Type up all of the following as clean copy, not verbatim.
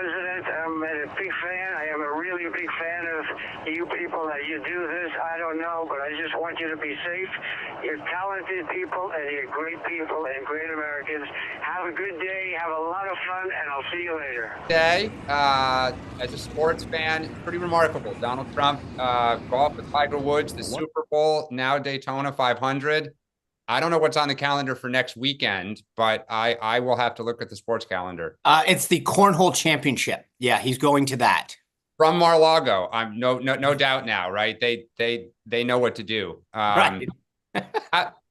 President. I'm a big fan. I am a really big fan of you people that you do this. I don't know, but I just want you to be safe. You're talented people, and you're great people and great Americans. Have a good day. Have a lot of fun, and I'll see you later. Today, as a sports fan, pretty remarkable. Donald Trump, golf with Tiger Woods, the Super Bowl, now Daytona 500. I don't know what's on the calendar for next weekend, but I will have to look at the sports calendar. It's the Cornhole Championship. Yeah, he's going to that. From Mar-a-Lago. I'm no doubt now, right? They know what to do. Right.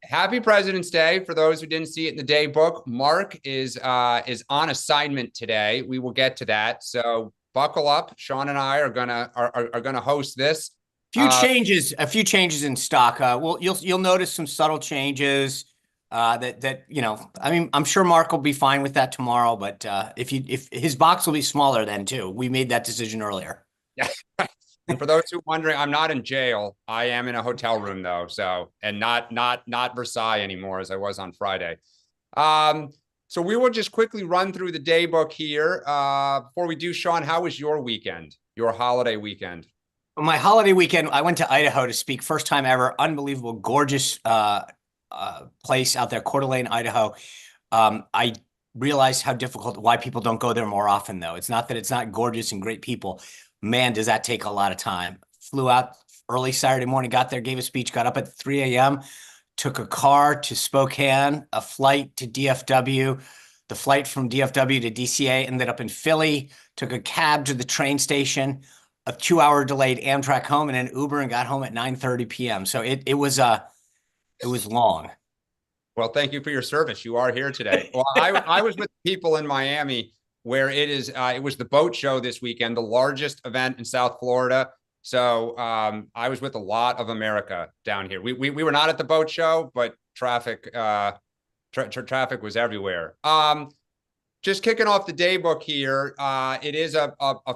Happy President's Day for those who didn't see it in the day book. Mark is on assignment today. We will get to that. So buckle up. Sean and I are gonna host this. A few changes in stock. You'll notice some subtle changes. That I mean, I'm sure Mark will be fine with that tomorrow. But if his box will be smaller then too. We made that decision earlier. Yeah. And for those who are wondering, I'm not in jail. I am in a hotel room though. So, and not Versailles anymore as I was on Friday. So we will just quickly run through the day book here. Before we do, Sean, how was your weekend? Your holiday weekend? My holiday weekend, I went to Idaho to speak. First time ever. Unbelievable, gorgeous place out there, Coeur d'Alene, Idaho. I realized why people don't go there more often, though. It's not that it's not gorgeous and great people. Man, does that take a lot of time. Flew out early Saturday morning, got there, gave a speech, got up at 3 a.m., took a car to Spokane, a flight to DFW. The flight from DFW to DCA ended up in Philly, took a cab to the train station, a 2-hour delayed Amtrak home, and an Uber, and got home at 9:30 p.m. So it was long. Well, thank you for your service. You are here today. Well, I was with people in Miami where it was the boat show this weekend, the largest event in South Florida. So I was with a lot of America down here. We were not at the boat show, but traffic was everywhere. Just kicking off the day book here. It is a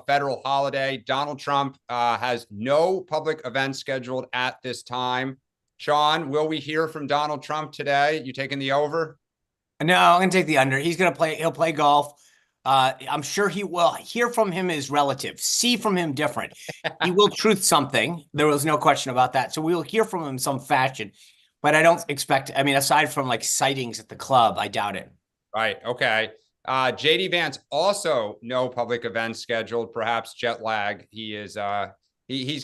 federal holiday. Donald Trump has no public events scheduled at this time. Sean, will we hear from Donald Trump today? You taking the over? No, I'm going to take the under. He'll play golf. I'm sure he will. Hear from him is relative. See from him different. He will truth something. There was no question about that. So we will hear from him in some fashion. But I don't expect, I mean, aside from like sightings at the club, I doubt it. Right. Okay. JD Vance, also no public events scheduled, perhaps jet lag. He's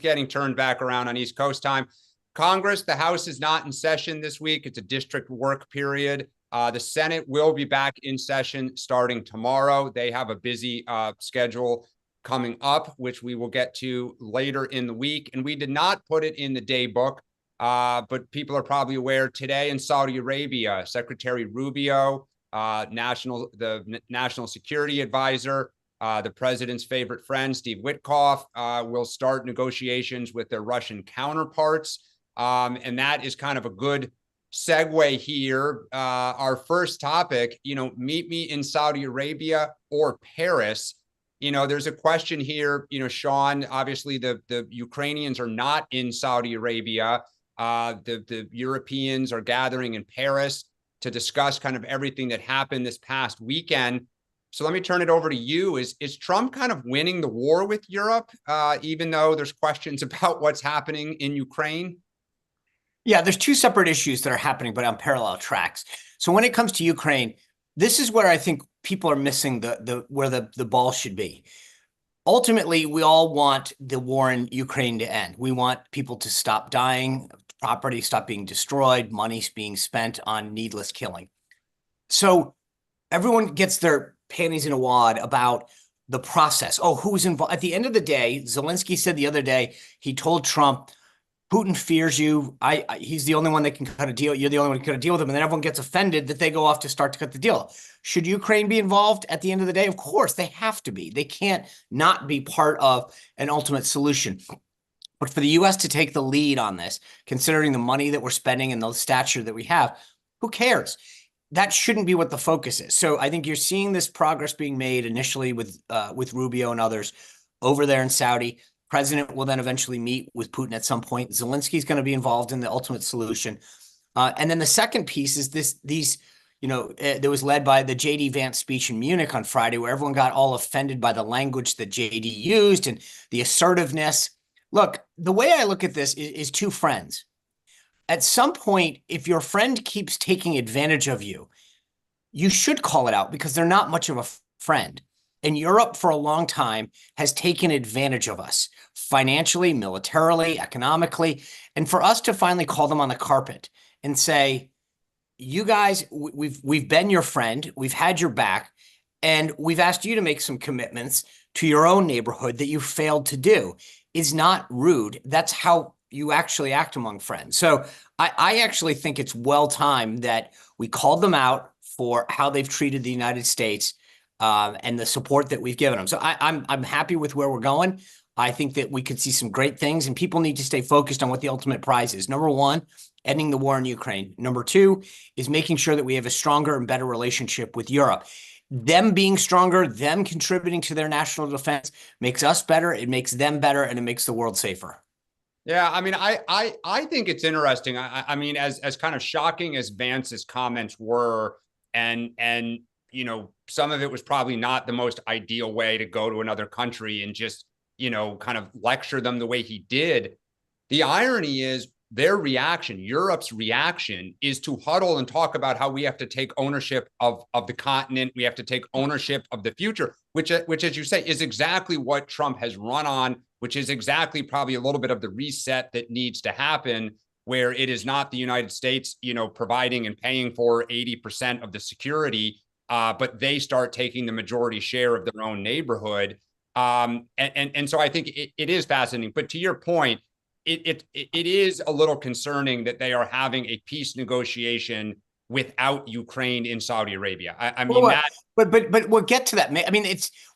getting turned back around on East Coast time. Congress, the House is not in session this week. It's a district work period. The Senate will be back in session starting tomorrow. They have a busy schedule coming up, which we will get to later in the week. And we did not put it in the day book, but people are probably aware today in Saudi Arabia, Secretary Rubio, the national security advisor, the president's favorite friend, Steve Witkoff, will start negotiations with their Russian counterparts. And that is kind of a good segue here. Our first topic, meet me in Saudi Arabia or Paris. There's a question here, Sean, obviously the Ukrainians are not in Saudi Arabia. The Europeans are gathering in Paris to discuss kind of everything that happened this past weekend. So let me turn it over to you. Is Trump kind of winning the war with Europe, even though there's questions about what's happening in Ukraine? Yeah, there's two separate issues that are happening, but on parallel tracks. So when it comes to Ukraine, this is where I think people are missing where the ball should be. Ultimately, we all want the war in Ukraine to end. We want people to stop dying, property stop being destroyed, money being spent on needless killing. So everyone gets their panties in a wad about the process. Oh, who's involved? At the end of the day, Zelensky said the other day, he told Trump, Putin fears you. He's the only one that can cut a deal. You're the only one who can cut a deal with him. And then everyone gets offended that they go off to start to cut the deal. Should Ukraine be involved at the end of the day? Of course, they have to be. They can't not be part of an ultimate solution. But for the U.S. to take the lead on this, considering the money that we're spending and the stature that we have, who cares? That shouldn't be what the focus is. So I think you're seeing this progress being made initially with Rubio and others over there in Saudi. President will then eventually meet with Putin at some point. Zelensky's going to be involved in the ultimate solution. And then the second piece is these that was led by the JD Vance speech in Munich on Friday, where everyone got all offended by the language that JD used and the assertiveness. Look, the way I look at this is two friends. At some point, if your friend keeps taking advantage of you, you should call it out because they're not much of a friend. And Europe for a long time has taken advantage of us financially, militarily, economically. And for us to finally call them on the carpet and say, you guys, we've been your friend, we've had your back, and we've asked you to make some commitments to your own neighborhood that you failed to do, is not rude. That's how you actually act among friends. So I actually think it's well timed that we called them out for how they've treated the United States and the support that we've given them. So I'm happy with where we're going. I think that we could see some great things, and people need to stay focused on what the ultimate prize is. Number one, ending the war in Ukraine. Number two is making sure that we have a stronger and better relationship with Europe. Them being stronger, them contributing to their national defense makes us better, it makes them better, and it makes the world safer. Yeah, I mean, I think it's interesting. I mean, as kind of shocking as Vance's comments were, and some of it was probably not the most ideal way to go to another country and just kind of lecture them the way he did. The irony is their reaction, Europe's reaction, is to huddle and talk about how we have to take ownership of the continent. We have to take ownership of the future, which, as you say, is exactly what Trump has run on, which is exactly probably a little bit of the reset that needs to happen, where it is not the United States, providing and paying for 80% of the security, but they start taking the majority share of their own neighborhood. And so I think it is fascinating. But to your point, it is a little concerning that they are having a peace negotiation without Ukraine in Saudi Arabia. I mean, but we'll get to that. I mean,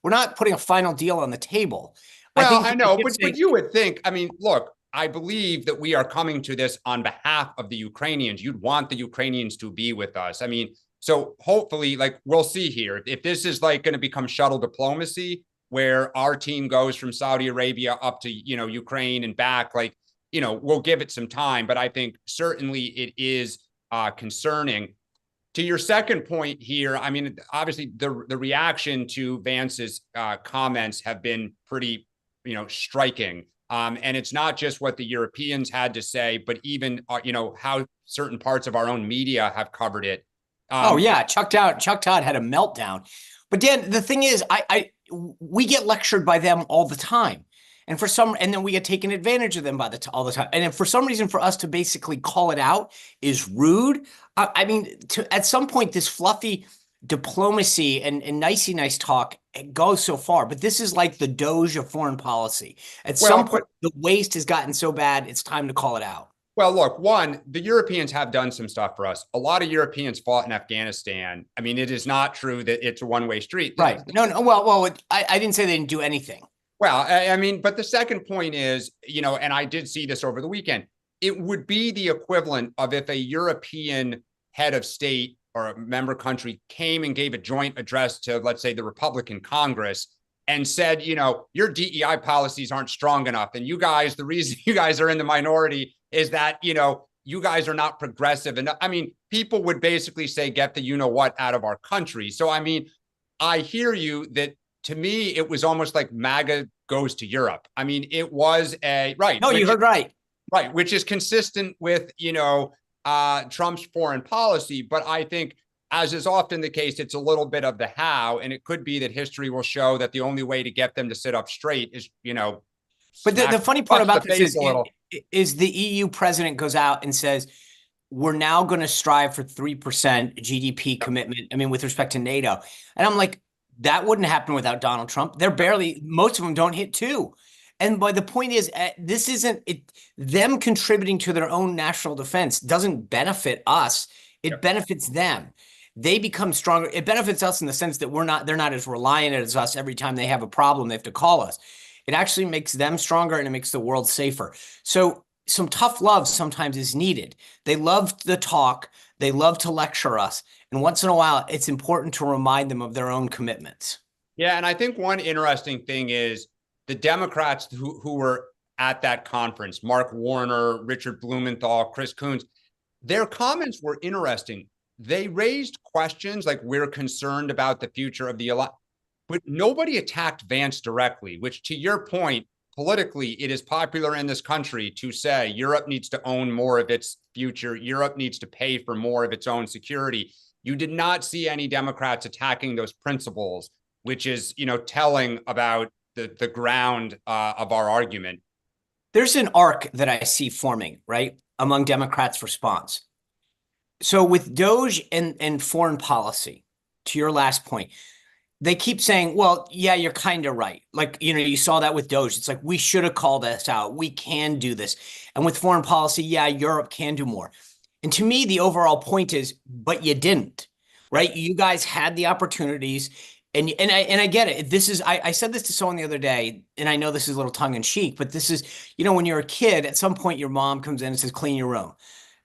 we're not putting a final deal on the table. Well, I know, but you would think, I mean, look, I believe that we are coming to this on behalf of the Ukrainians. You'd want the Ukrainians to be with us. I mean, so hopefully, we'll see here. If this is going to become shuttle diplomacy, where our team goes from Saudi Arabia up to, Ukraine and back, we'll give it some time. But I think certainly it is concerning. To your second point here, I mean, obviously the reaction to Vance's comments have been pretty, striking. And it's not just what the Europeans had to say, but even, how certain parts of our own media have covered it. Oh, yeah. Chuck Todd had a meltdown. But Dan, the thing is, we get lectured by them all the time. And then we get taken advantage of them all the time. And then for some reason, for us to basically call it out is rude. I mean, at some point, this fluffy diplomacy and nice talk goes so far. But this is like the Doge of foreign policy. At some point, the waste has gotten so bad, it's time to call it out. Well, look, one, the Europeans have done some stuff for us. A lot of Europeans fought in Afghanistan. I mean, it is not true that it's a one-way street. Right. No. Well, I didn't say they didn't do anything. Well, I mean, but the second point is, and I did see this over the weekend, it would be the equivalent of if a European head of state or a member country came and gave a joint address to, let's say, the Republican Congress and said, your DEI policies aren't strong enough. And you guys, the reason you guys are in the minority is that, you guys are not progressive. And I mean, people would basically say, get the what out of our country. So, I mean, I hear you that to me, it was almost like MAGA goes to Europe. I mean, it was right. No, you heard right. Right. Which is consistent with, Trump's foreign policy. But I think, as is often the case, it's a little bit of the how. And it could be that history will show that the only way to get them to sit up straight is, But the funny part about this is the EU president goes out and says, we're now going to strive for 3% GDP commitment. I mean, with respect to NATO. And I'm like, that wouldn't happen without Donald Trump. Most of them don't hit 2. And the point is, this isn't them contributing to their own national defense doesn't benefit us. It benefits them. They become stronger. It benefits us in the sense that they're not as reliant as us every time they have a problem. They have to call us. It actually makes them stronger and it makes the world safer. So some tough love sometimes is needed. They love the talk. They love to lecture us. And once in a while, it's important to remind them of their own commitments. Yeah. And I think one interesting thing is the Democrats who were at that conference, Mark Warner, Richard Blumenthal, Chris Coons, their comments were interesting. they raised questions like, we're concerned about the future of the election, but nobody attacked Vance directly, which, to your point, politically, it is popular in this country to say Europe needs to own more of its future. Europe needs to pay for more of its own security. You did not see any Democrats attacking those principles, which is, telling about the ground of our argument. There's an arc that I see forming, right, among Democrats' response. So with DOGE and foreign policy, to your last point, they keep saying, well, yeah, you're kind of right. Like, you saw that with DOGE. It's like, we should have called this out. We can do this. And with foreign policy, yeah, Europe can do more. And to me, the overall point is, but you didn't, right? You guys had the opportunities. And I get it. This is, I said this to someone the other day, and I know this is a little tongue in cheek, but this is, when you're a kid, at some point your mom comes in and says, clean your room,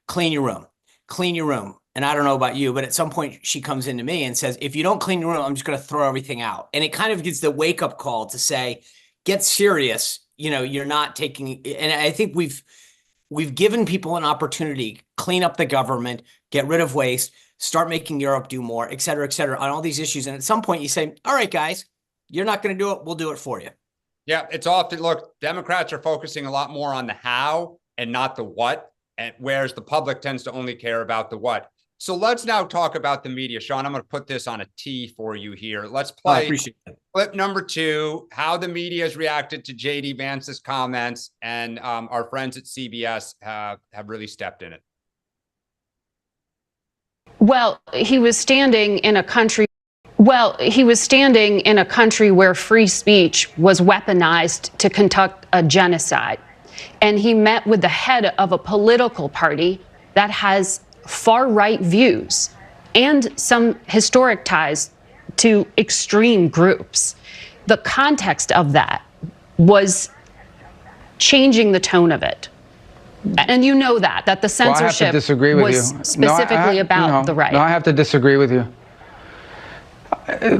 clean your room, clean your room. And I don't know about you, but at some point she comes into me and says, if you don't clean your room, I'm just going to throw everything out. And it kind of gets the wake up call to say, get serious. You're not taking, and I think we've given people an opportunity, clean up the government, get rid of waste, start making Europe do more, et cetera, on all these issues. And at some point you say, all right, guys, you're not going to do it. We'll do it for you. Yeah, it's often, look, Democrats are focusing a lot more on the how and not the what, and whereas the public tends to only care about the what. So let's now talk about the media. Sean, I'm going to put this on a T for you here. Let's play clip number 2, how the media has reacted to JD Vance's comments, and our friends at CBS have really stepped in it. Well, he was standing in a country where free speech was weaponized to conduct a genocide. And he met with the head of a political party that has far-right views and some historic ties to extreme groups. The context of that was changing the tone of it. And that the censorship was specifically about the right. No, I have to disagree with you.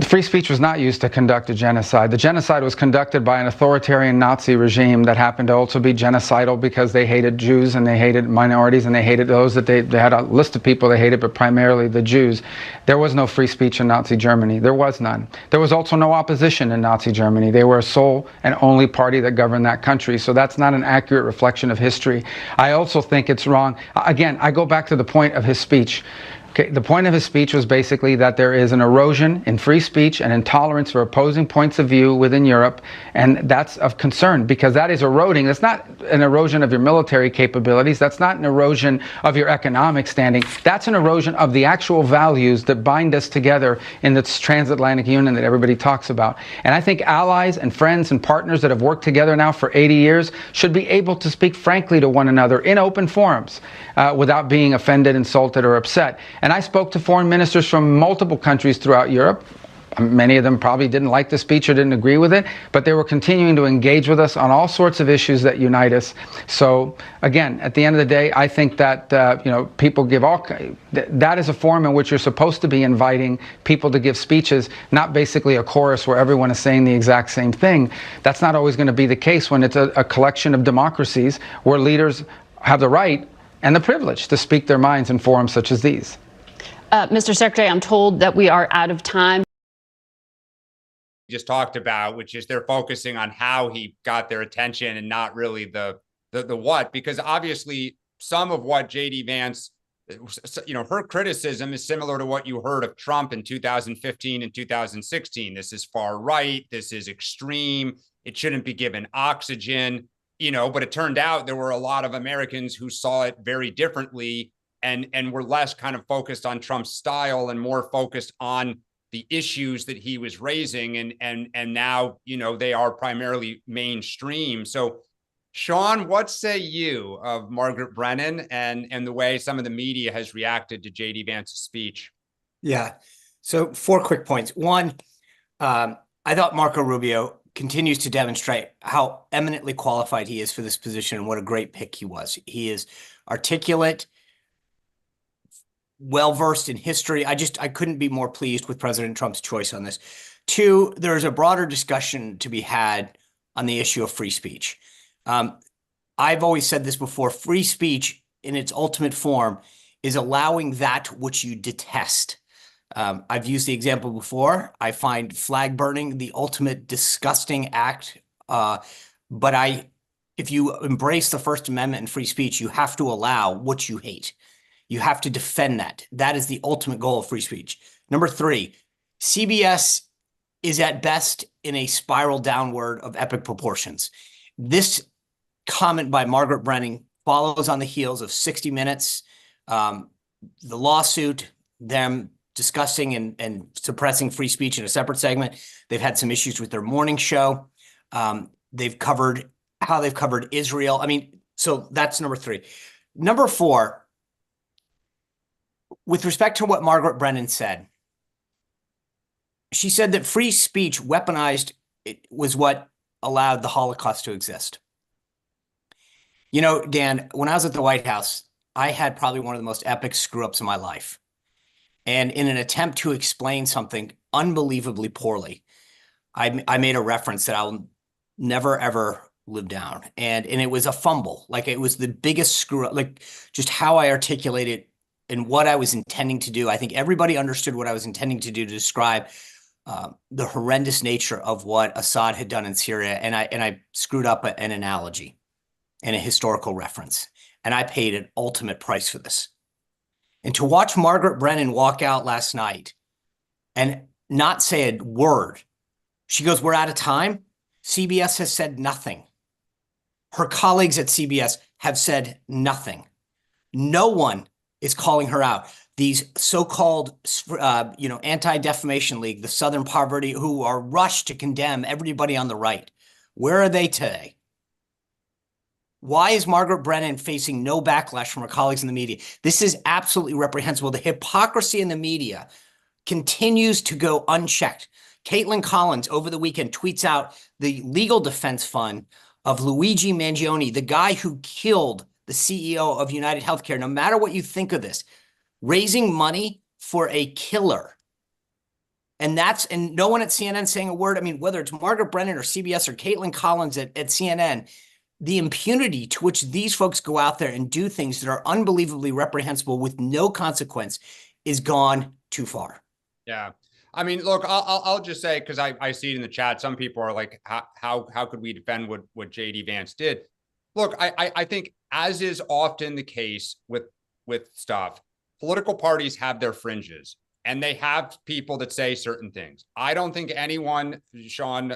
Free speech was not used to conduct a genocide. The genocide was conducted by an authoritarian Nazi regime that happened to also be genocidal because they hated Jews and they hated minorities and they hated those that they had a list of people they hated, but primarily the Jews. There was no free speech in Nazi Germany. There was none. There was also no opposition in Nazi Germany. They were a sole and only party that governed that country. So that's not an accurate reflection of history. I also think it's wrong. Again, I go back to the point of his speech. Okay, the point of his speech was basically that there is an erosion in free speech and intolerance for opposing points of view within Europe, and that's of concern because that is eroding. That's not an erosion of your military capabilities. That's not an erosion of your economic standing. That's an erosion of the actual values that bind us together in this transatlantic union that everybody talks about. And I think allies and friends and partners that have worked together now for 80 years should be able to speak frankly to one another in open forums without being offended, insulted, or upset. And I spoke to foreign ministers from multiple countries throughout Europe. Many of them probably didn't like the speech or didn't agree with it, but they were continuing to engage with us on all sorts of issues that unite us. So again, at the end of the day, I think that people give that is a forum in which you're supposed to be inviting people to give speeches, not basically a chorus where everyone is saying the exact same thing. That's not always going to be the case when it's a collection of democracies where leaders have the right and the privilege to speak their minds in forums such as these. Mr. Secretary, I'm told that we are out of time. Just talked about, which is they're focusing on how he got their attention and not really the what, because obviously some of what JD Vance, her criticism is similar to what you heard of Trump in 2015 and 2016. This is far right. This is extreme. It shouldn't be given oxygen, but it turned out there were a lot of Americans who saw it very differently and were less kind of focused on Trump's style and more focused on the issues that he was raising. And now, they are primarily mainstream. So Sean, what say you of Margaret Brennan and the way some of the media has reacted to JD Vance's speech? Yeah. So 4 quick points. One, I thought Marco Rubio continues to demonstrate how eminently qualified he is for this position and what a great pick he was. He is articulate, well-versed in history. I couldn't be more pleased with President Trump's choice on this. 2, there's a broader discussion to be had on the issue of free speech. I've always said this before, free speech in its ultimate form is allowing that which you detest. I've used the example before. I find flag burning the ultimate disgusting act. But if you embrace the First Amendment and free speech, you have to allow what you hate. You have to defend that. That is the ultimate goal of free speech. Number 3, CBS is at best in a spiral downward of epic proportions. This comment by Margaret Brennan follows on the heels of 60 Minutes, the lawsuit, them discussing and suppressing free speech in a separate segment. They've had some issues with their morning show. They've covered how they've covered Israel. I mean, so that's number 3. Number 4, with respect to what Margaret Brennan said, she said that free speech weaponized was what allowed the Holocaust to exist. You know, Dan, when I was at the White House, I had probably one of the most epic screw-ups of my life. And in an attempt to explain something unbelievably poorly, I made a reference that I'll never, ever live down. And it was a fumble. Like, it was the biggest screw-up, like just how I articulated and what I was intending to do. I think everybody understood what I was intending to do to describe the horrendous nature of what Assad had done in Syria. And I screwed up an analogy and a historical reference. And I paid an ultimate price for this. And to watch Margaret Brennan walk out last night and not say a word, she goes, "We're out of time." CBS has said nothing. Her colleagues at CBS have said nothing. No one is calling her out. These so-called, Anti-Defamation League, the Southern Poverty, who are rushed to condemn everybody on the right. Where are they today? Why is Margaret Brennan facing no backlash from her colleagues in the media? This is absolutely reprehensible. The hypocrisy in the media continues to go unchecked. Caitlin Collins over the weekend tweets out the legal defense fund of Luigi Mangione, the guy who killed the CEO of United Healthcare. No matter what you think of this, raising money for a killer. And no one at CNN saying a word. I mean, whether it's Margaret Brennan or CBS or Caitlin Collins at CNN, the impunity to which these folks go out there and do things that are unbelievably reprehensible with no consequence is gone too far. Yeah. I mean, look, I'll just say, because I see it in the chat, some people are like, how could we defend what JD Vance did? Look, I think, as is often the case with stuff, political parties have their fringes and they have people that say certain things. I don't think anyone, Sean,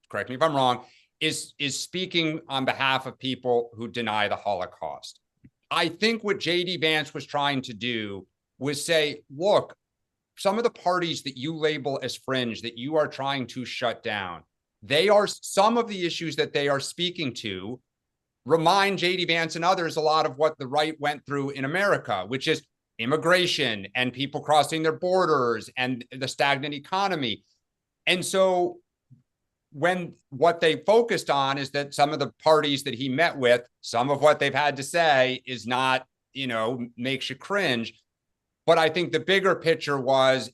correct me if I'm wrong, is speaking on behalf of people who deny the Holocaust. I think what JD Vance was trying to do was say, look, some of the parties that you label as fringe, that you are trying to shut down, some of the issues that they are speaking to remind JD Vance and others a lot of what the right went through in America, which is immigration and people crossing their borders and the stagnant economy. And so when what they focused on is that some of the parties that he met with, some of what they've had to say is not, makes you cringe. But I think the bigger picture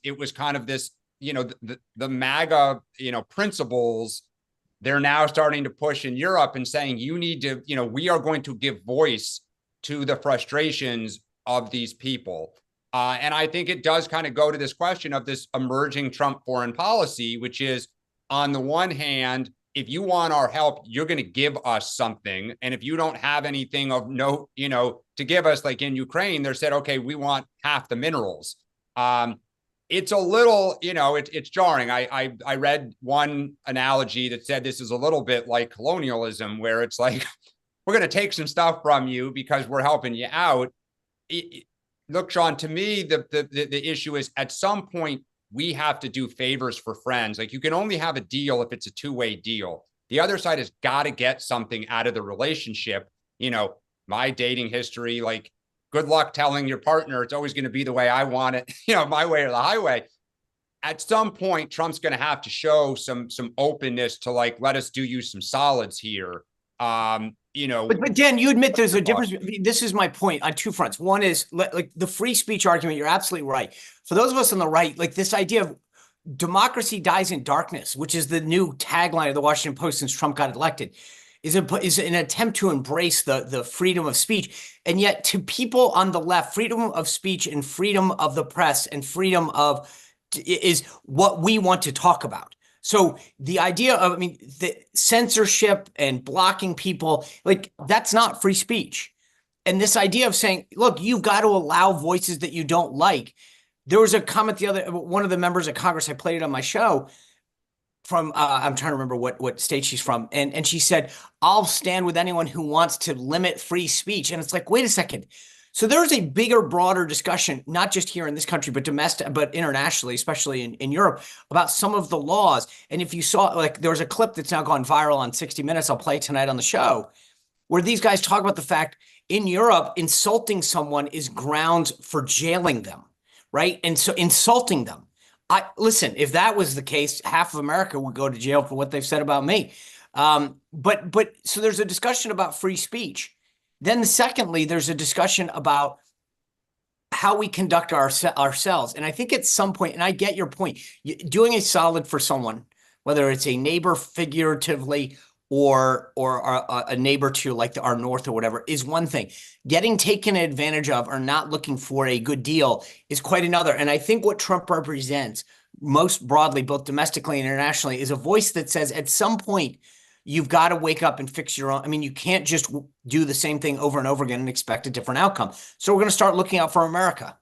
it was kind of this, the MAGA, principles they're now starting to push in Europe and saying, you need to, we are going to give voice to the frustrations of these people. And I think it does kind of go to this question of this emerging Trump foreign policy, which is, on the one hand, if you want our help, you're going to give us something. And if you don't have anything of note, to give us, like in Ukraine, they said, okay, we want half the minerals. It's a little, it's jarring. I read one analogy that said this is a little bit like colonialism, where it's like, we're going to take some stuff from you because we're helping you out. Look, Sean, to me, the issue is, at some point, we have to do favors for friends. Like, you can only have a deal if it's a two-way deal. The other side has got to get something out of the relationship. My dating history, like, good luck telling your partner it's always going to be the way I want it, my way or the highway. At some point, Trump's going to have to show some openness to, like, let us do you some solids here. But Dan, you admit there's a difference. This is my point on two fronts. One is, like, the free speech argument. You're absolutely right. For those of us on the right, like, this idea of democracy dies in darkness, which is the new tagline of the Washington Post since Trump got elected. is an attempt to embrace the freedom of speech. And yet to people on the left, freedom of speech and freedom of the press and freedom of is what we want to talk about. So the idea of, I mean, the censorship and blocking people, like that's not free speech. And this idea of saying, look, you've got to allow voices that you don't like. There was a comment one of the members of Congress, I played it on my show, from I'm trying to remember what state she's from, and she said, I'll stand with anyone who wants to limit free speech. And it's like, wait a second. So there's a bigger, broader discussion, not just here in this country, but internationally, especially in Europe, about some of the laws. And if you saw, like, there was a clip that's now gone viral on 60 Minutes, I'll play tonight on the show, where these guys talk about the fact in Europe, insulting someone is grounds for jailing them, right? And so insulting them. Listen, if that was the case, half of America would go to jail for what they've said about me. But so there's a discussion about free speech. Then secondly, there's a discussion about how we conduct ourselves. And I think at some point, and I get your point, doing a solid for someone, whether it's a neighbor figuratively or a neighbor to like our north or whatever, is one thing. Getting taken advantage of or not looking for a good deal is quite another. And I think what Trump represents most broadly, both domestically and internationally, is a voice that says at some point, you've got to wake up and fix your own. I mean, you can't just do the same thing over and over again and expect a different outcome. So we're going to start looking out for America.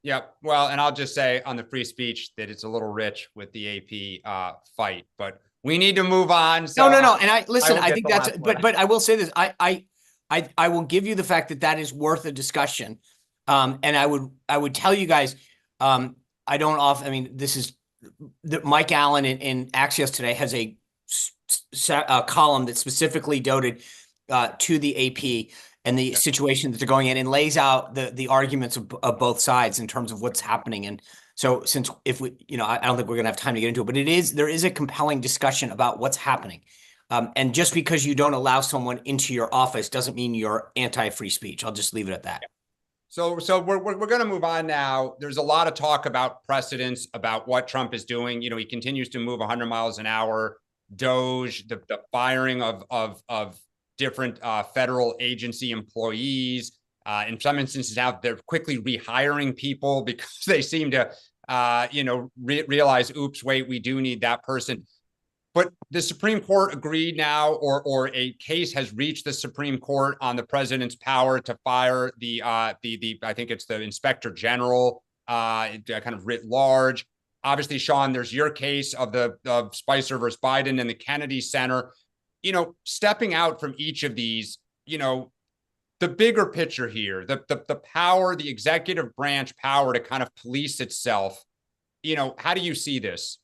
Yeah. Well, and I'll just say on the free speech that it's a little rich with the AP fight, but we need to move on. So no. And I think that's, but I will say this, I will give you the fact that is worth a discussion. And I would tell you guys, this is Mike Allen in Axios today has a column that's specifically devoted to the AP and the situation that they're going in, and lays out the arguments of both sides in terms of what's happening. And so if we, I don't think we're going to have time to get into it, but there is a compelling discussion about what's happening. And just because you don't allow someone into your office doesn't mean you're anti-free speech. I'll just leave it at that. So we're going to move on now. There's a lot of talk about precedents, about what Trump is doing. He continues to move 100 miles an hour. Doge, the firing of different federal agency employees. In some instances now, they're quickly rehiring people because they seem to, realize, oops, wait, we do need that person. But the Supreme Court agreed now, or a case has reached the Supreme Court on the president's power to fire the I think it's the Inspector General, kind of writ large. Obviously, Sean, there's your case of Spicer versus Biden and the Kennedy Center. Stepping out from each of these, the bigger picture here, the power, the executive branch power to kind of police itself. How do you see this?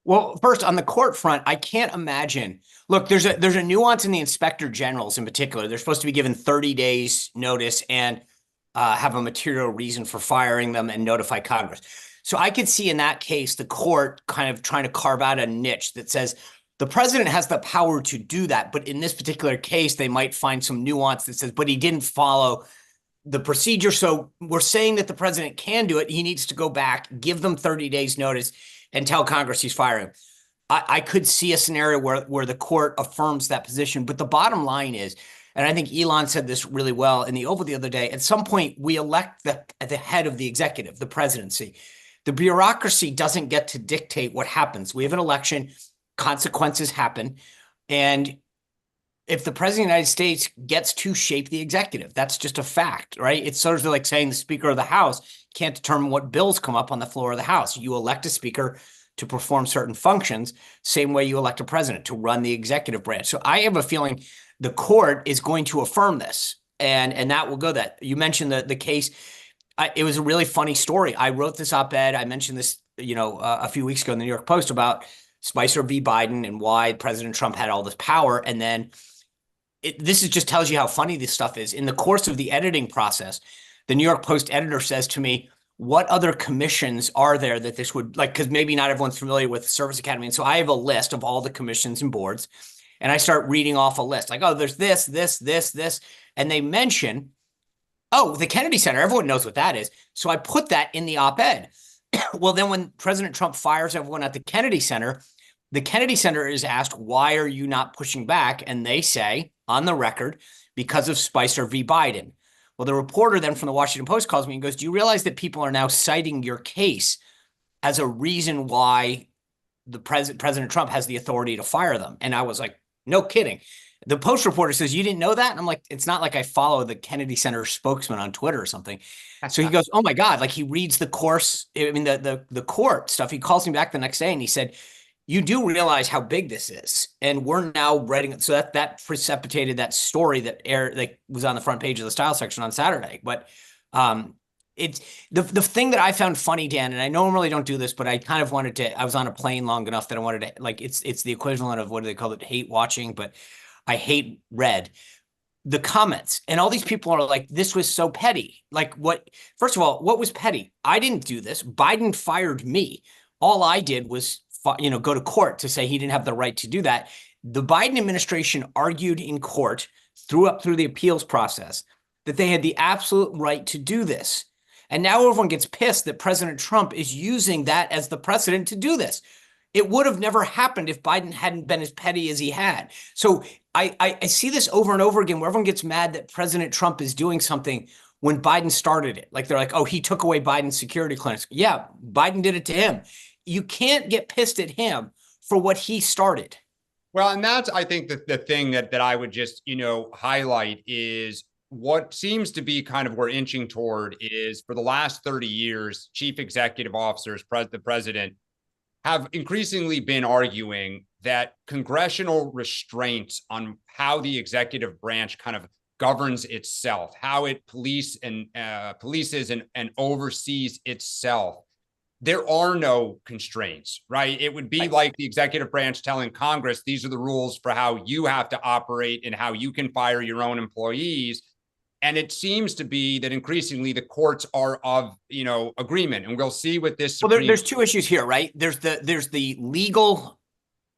Well, first, on the court front, I can't imagine. Look, there's a nuance in the inspector generals in particular. They're supposed to be given 30 days notice and have a material reason for firing them and notify Congress. So I could see in that case the court kind of trying to carve out a niche that says the president has the power to do that. But in this particular case, they might find some nuance that says, but he didn't follow the procedure. So we're saying that the president can do it. He needs to go back, give them 30 days notice, and tell Congress he's firing. I could see a scenario where the court affirms that position. But the bottom line is, and I think Elon said this really well in the Oval the other day, at some point we elect the head of the executive, the presidency. The bureaucracy doesn't get to dictate what happens. We have an election, consequences happen. And if the president of the United States gets to shape the executive, that's just a fact, right? It's sort of like saying the Speaker of the House can't determine what bills come up on the floor of the House. You elect a speaker to perform certain functions, same way you elect a president to run the executive branch. So I have a feeling the court is going to affirm this, and that will go that. You mentioned the case. It was a really funny story. I wrote this op-ed. I mentioned this, a few weeks ago in the New York Post about Spicer v. Biden and why President Trump had all this power. And then this just tells you how funny this stuff is. In the course of the editing process, the New York Post editor says to me, what other commissions are there that this would like? Because maybe not everyone's familiar with the Service Academy. And so I have a list of all the commissions and boards, and I start reading off a list like, oh, there's this. And they mention, oh, the Kennedy Center. Everyone knows what that is. So I put that in the op-ed. Well, then when President Trump fires everyone at the Kennedy Center, The Kennedy Center is asked, why are you not pushing back? And they say, on the record, because of Spicer v. Biden. Well, the reporter then from the Washington Post calls me and goes, do you realize that people are now citing your case as a reason why the President Trump has the authority to fire them? And I was like, no kidding. The Post reporter says, you didn't know that? And I'm like, it's not like I follow the Kennedy Center spokesman on Twitter or something. So he goes, oh my God, like he reads the course, I mean, the court stuff. He calls me back the next day and he said, you do realize how big this is. And we're now writing it. So that precipitated that story that was on the front page of the style section on Saturday. But it's the thing that I found funny, Dan, and I normally don't do this, but I kind of wanted to, I was on a plane long enough that I wanted to, like, it's the equivalent of, what do they call it? Hate watching, but I hate read the comments. And all these people are like, this was so petty. Like what, first of all, what was petty? I didn't do this. Biden fired me. All I did was, go to court to say he didn't have the right to do that. The Biden administration argued in court through the appeals process that they had the absolute right to do this. And now everyone gets pissed that President Trump is using that as the precedent to do this. It would have never happened if Biden hadn't been as petty as he had. So I see this over and over again where everyone gets mad that President Trump is doing something when Biden started it. Like they're like, oh, he took away Biden's security clearance. Yeah, Biden did it to him. You can't get pissed at him for what he started. Well, and that's, I think, the thing that I would just, highlight is what seems to be kind of we're inching toward is for the last 30 years, chief executive officers, the president, have increasingly been arguing that congressional restraints on how the executive branch kind of governs itself, how it polices and oversees itself. There are no constraints, right? It would be like the executive branch telling Congress, these are the rules for how you have to operate and how you can fire your own employees. And it seems to be that increasingly the courts are of, agreement. And we'll see with this. Well, there's two issues here, right? There's the legal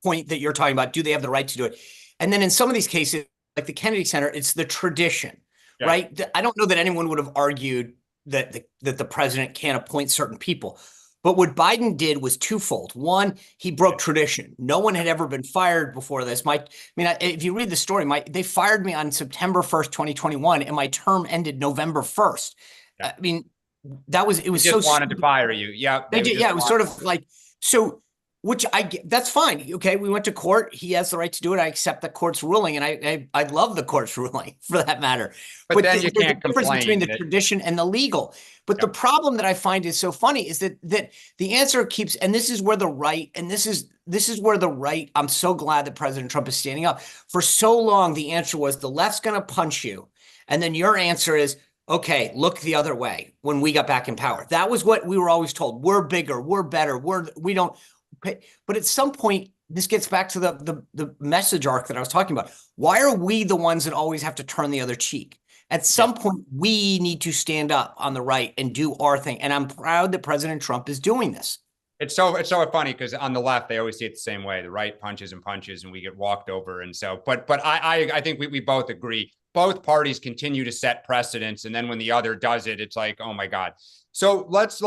point that you're talking about. Do they have the right to do it? And then in some of these cases, like the Kennedy Center, it's the tradition, right? I don't know that anyone would have argued that the president can't appoint certain people. But what Biden did was twofold. One, he broke tradition. No one had ever been fired before this. If you read the story, they fired me on September 1st, 2021, and my term ended November 1st. Yeah. I mean, it was so wanted to fire you. Yeah. They did. Yeah. It was sort of like, so, which I get, that's fine. Okay. We went to court. He has the right to do it. I accept the court's ruling. And I love the court's ruling for that matter. But then you can't complain. Difference between the tradition and the legal. But the problem that I find is so funny is that the answer keeps, and this is where the right, and this is where the right, I'm so glad that President Trump is standing up. For so long, the answer was the left's going to punch you. And then your answer is, okay, look the other way when we got back in power. That was what we were always told. We're bigger, we're better, we don't. But at some point, this gets back to the message arc that I was talking about. Why are we the ones that always have to turn the other cheek? At some point, we need to stand up on the right and do our thing. And I'm proud that President Trump is doing this. It's so funny because on the left, they always see it the same way. The right punches and we get walked over. And so, but I think we both agree. Both parties continue to set precedents. And then when the other does it, it's like, oh my God. So let's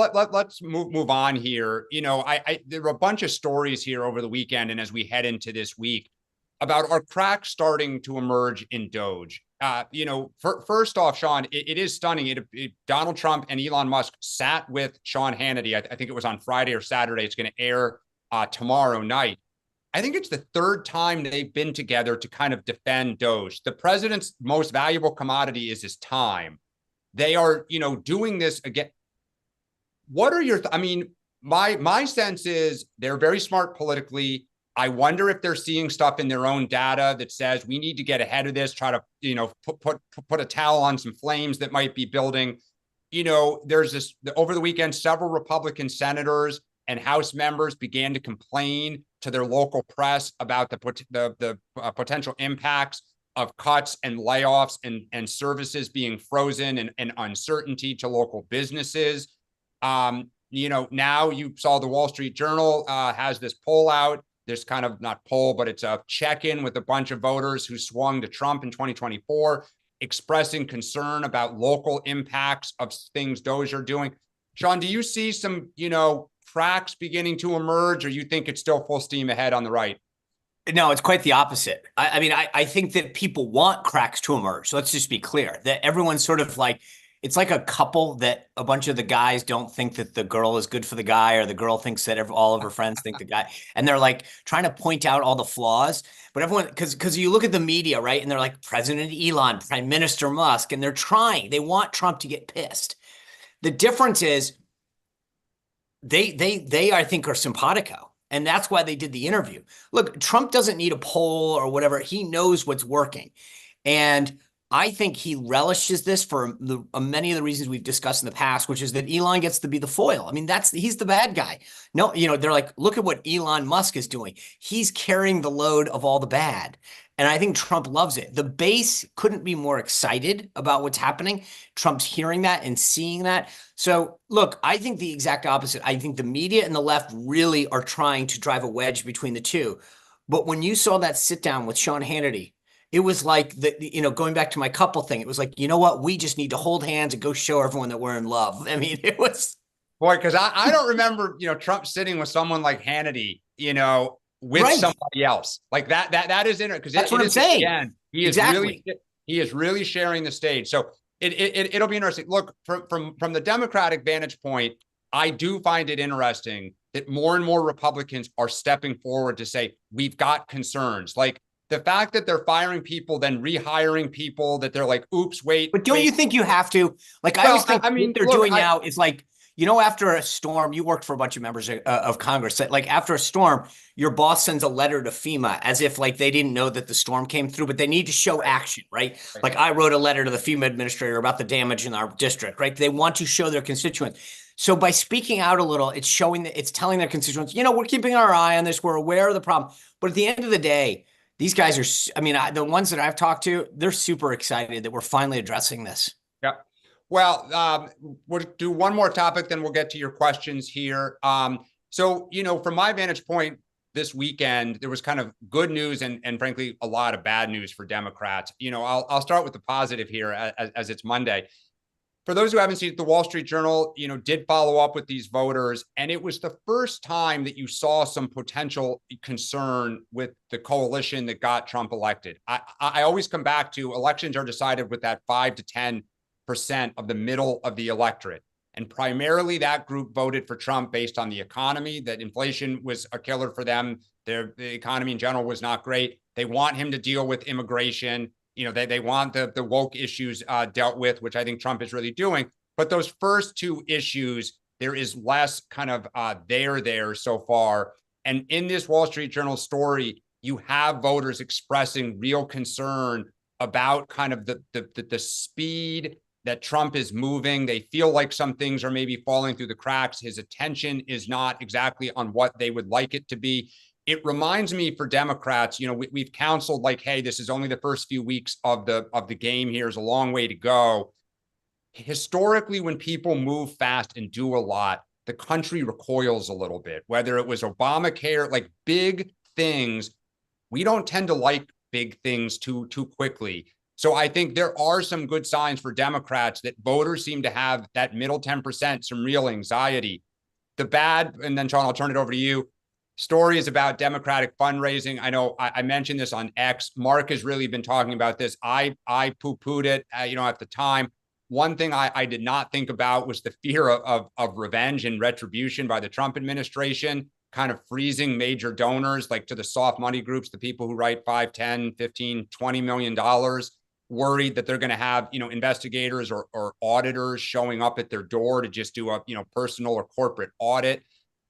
move on here. There were a bunch of stories here over the weekend and as we head into this week about our cracks starting to emerge in Doge. First off, Sean, it is stunning. Donald Trump and Elon Musk sat with Sean Hannity. I think it was on Friday or Saturday. It's going to air tomorrow night. I think it's the third time they've been together to kind of defend Doge. The president's most valuable commodity is his time. They are, doing this again. What are your, my sense is they're very smart politically. I wonder if they're seeing stuff in their own data that says we need to get ahead of this, try to, put a towel on some flames that might be building. There's this, over the weekend, several Republican senators and House members began to complain to their local press about the potential impacts of cuts and layoffs and services being frozen and uncertainty to local businesses. Now you saw the Wall Street Journal has this poll out. There's kind of not poll, but it's a check-in with a bunch of voters who swung to Trump in 2024, expressing concern about local impacts of things Doge are doing. Sean, do you see some, cracks beginning to emerge, or you think it's still full steam ahead on the right? No, it's quite the opposite. I mean, I think that people want cracks to emerge. So let's just be clear that everyone's sort of like, it's like a couple that a bunch of the guys don't think that the girl is good for the guy, or the girl thinks that all of her friends think the guy, and they're like trying to point out all the flaws. But everyone, because you look at the media, right, and they're like President Elon, Prime Minister Musk, and they want Trump to get pissed. The difference is they I think are simpatico. And that's why they did the interview. Look, Trump doesn't need a poll or whatever. He knows what's working. And I think he relishes this for many of the reasons we've discussed in the past, which is that Elon gets to be the foil. I mean, he's the bad guy. No, they're like, look at what Elon Musk is doing. He's carrying the load of all the bad. And I think Trump loves it. The base couldn't be more excited about what's happening. Trump's hearing that and seeing that. So look, I think the exact opposite. I think the media and the left really are trying to drive a wedge between the two. But when you saw that sit down with Sean Hannity, it was like, going back to my couple thing, it was like, you know what? We just need to hold hands and go show everyone that we're in love. I mean, it was. Boy, because I don't remember, Trump sitting with someone like Hannity, with right. somebody else like that is interesting, because that's what I'm saying. Again, he is really sharing the stage. So it'll be interesting. Look, from the Democratic vantage point, I do find it interesting that more and more Republicans are stepping forward to say, we've got concerns. Like the fact that they're firing people, then rehiring people, that they're like, oops, wait. But don't you think you have to? Like, I always think what they're doing now is like, after a storm, you worked for a bunch of members of Congress, that like after a storm, your boss sends a letter to FEMA as if like they didn't know that the storm came through, but they need to show action, right? Like I wrote a letter to the FEMA administrator about the damage in our district, right? They want to show their constituents. So by speaking out a little, it's showing that it's telling their constituents, we're keeping our eye on this. We're aware of the problem. But at the end of the day, these guys are, the ones that I've talked to, they're super excited that we're finally addressing this. Yeah. Well, we'll do one more topic, then we'll get to your questions here. So, from my vantage point this weekend, there was kind of good news and frankly, a lot of bad news for Democrats. I'll start with the positive here as it's Monday. For those who haven't seen it, the Wall Street Journal, did follow up with these voters, and it was the first time that you saw some potential concern with the coalition that got Trump elected. I always come back to elections are decided with that 5 to 10% of the middle of the electorate. And primarily that group voted for Trump based on the economy, that inflation was a killer for them. The economy in general was not great. They want him to deal with immigration. They want the woke issues dealt with, which I think Trump is really doing. But those first two issues, there is less kind of there so far. And in this Wall Street Journal story, you have voters expressing real concern about kind of the speed that Trump is moving. They feel like some things are maybe falling through the cracks. His attention is not exactly on what they would like it to be. It reminds me for Democrats, we've counseled like, hey, this is only the first few weeks of the game here. Is a long way to go. Historically, when people move fast and do a lot, the country recoils a little bit, whether it was Obamacare, like big things. We don't tend to like big things too quickly. So I think there are some good signs for Democrats that voters seem to have that middle 10%, some real anxiety. The bad, and then Sean, I'll turn it over to you. Story is about Democratic fundraising. I know I mentioned this on X. Mark has really been talking about this. I poo-pooed it, at the time. One thing I did not think about was the fear of revenge and retribution by the Trump administration, kind of freezing major donors, like to the soft money groups, the people who write $5, $10, $15, $20 million, worried that they're going to have, investigators or auditors showing up at their door to just do a, personal or corporate audit.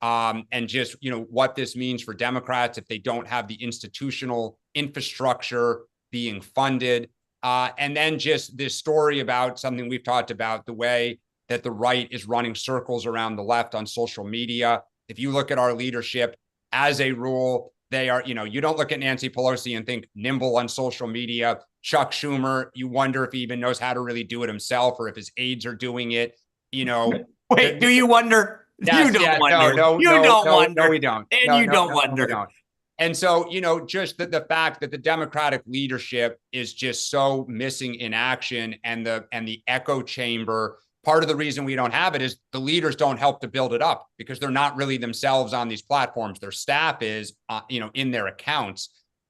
And just, what this means for Democrats if they don't have the institutional infrastructure being funded. And then just this story about something we've talked about, the way that the right is running circles around the left on social media. If you look at our leadership, as a rule, they are, you don't look at Nancy Pelosi and think nimble on social media. Chuck Schumer, you wonder if he even knows how to really do it himself or if his aides are doing it, Wait, do you wonder? Yes, you don't wonder. No, wonder. No, we don't. And you don't wonder. We don't. And so, just the fact that the Democratic leadership is just so missing in action, and the echo chamber part of the reason we don't have it is the leaders don't help to build it up because they're not really themselves on these platforms. Their staff is, in their accounts.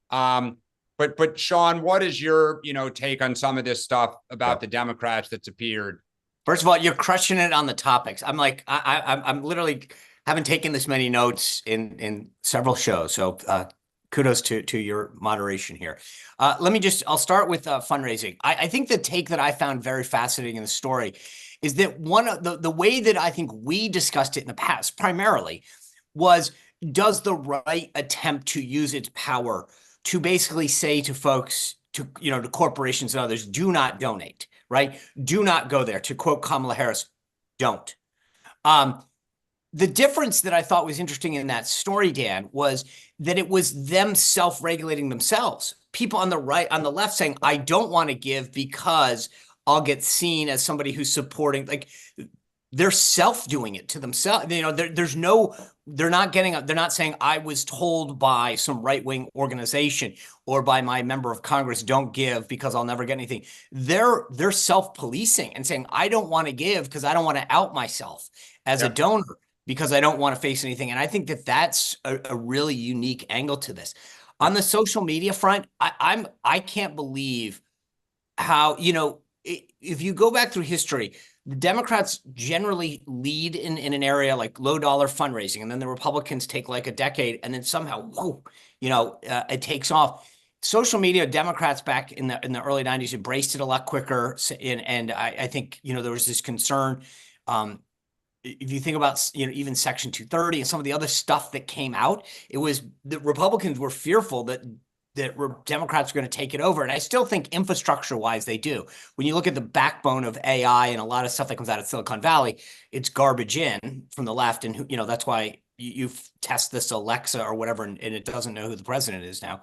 But Sean, what is your, take on some of this stuff about the Democrats that's appeared? First of all, you're crushing it on the topics. I'm like, I'm literally haven't taken this many notes in several shows. So kudos to your moderation here. I'll start with fundraising. I think the take that I found very fascinating in the story is that one of the way that I think we discussed it in the past primarily was, does the right attempt to use its power to basically say to folks, to corporations and others, do not donate, right? Do not go there. To quote Kamala Harris, don't. The difference that I thought was interesting in that story, Dan, was that it was them self-regulating themselves. People on the right, on the left saying, I don't want to give because I'll get seen as somebody who's supporting, like they're self-doing it to themselves. They're not saying I was told by some right-wing organization or by my member of Congress, don't give because I'll never get anything. They're self-policing and saying, I don't want to give because I don't want to out myself as a donor, because I don't want to face anything. And I think that that's a really unique angle to this. On the social media front, I can't believe how, if you go back through history, the Democrats generally lead in an area like low dollar fundraising, and then the Republicans take like a decade, and then somehow, whoa, it takes off. Social media, Democrats back in the early 90s embraced it a lot quicker, and I think there was this concern. If you think about even Section 230 and some of the other stuff that came out, it was the Republicans were fearful that Democrats are going to take it over. And I still think infrastructure-wise they do. When you look at the backbone of AI and a lot of stuff that comes out of Silicon Valley, it's garbage in from the left. And that's why you test this Alexa or whatever, and it doesn't know who the president is now.